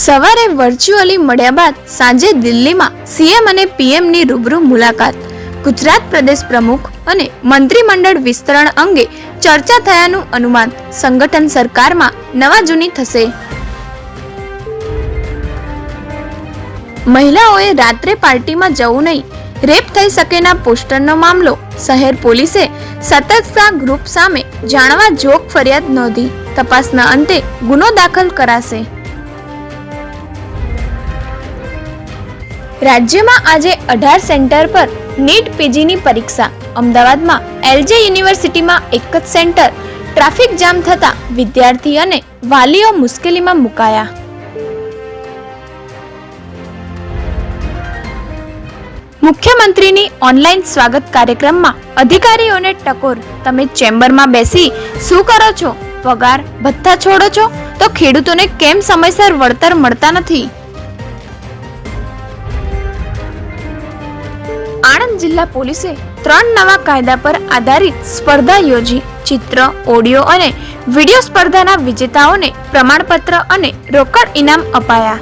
સવારે વર્ચ્યુઅલી મળ્યા બાદ સાંજે દિલ્હીમાં સીએમ અને પીએમની રૂબરૂ મુલાકાત. ગુજરાત પ્રદેશ પ્રમુખ અને મંત્રીમંડળ વિસ્તરણ અંગે ચર્ચા થયાનું અનુમાન. સંગઠન સરકારમાં નવા જૂની થશે. મહિલાઓએ રાત્રે પાર્ટીમાં જવું નહીં, રેપ થઈ શકેના પોસ્ટરનો મામલો. શહેર પોલીસે સતર્કતા ગ્રુપ સામે જાણવા જોગ ફરિયાદ નોંધી. તપાસના અંતે ગુનો દાખલ કરાશે. રાજ્યમાં આજે 18 સેન્ટર પર નીટ પીજીની પરીક્ષા. અમદાવાદમાં એલજે યુનિવર્સિટીમાં એક જ સેન્ટર. ટ્રાફિક જામ થતા વિદ્યાર્થી અને વાલીઓ મુશ્કેલીમાં મુકાયા. મુખ્યમંત્રીની ઓનલાઈન સ્વાગત કાર્યક્રમમાં અધિકારીઓને ટકોર. તમે ચેમ્બરમાં બેસી શું કરો છો? પગાર ભથ્થા છોડો છો તો ખેડૂતોને કેમ સમયસર વળતર મળતા નથી? આણંદ જિલ્લા પોલીસે 3 નવા કાયદા પર આધારિત સ્પર્ધા યોજી. ચિત્ર, ઓડિયો અને વિડિયો સ્પર્ધાના વિજેતાઓને પ્રમાણપત્ર અને રોકડ ઇનામ અપાયા.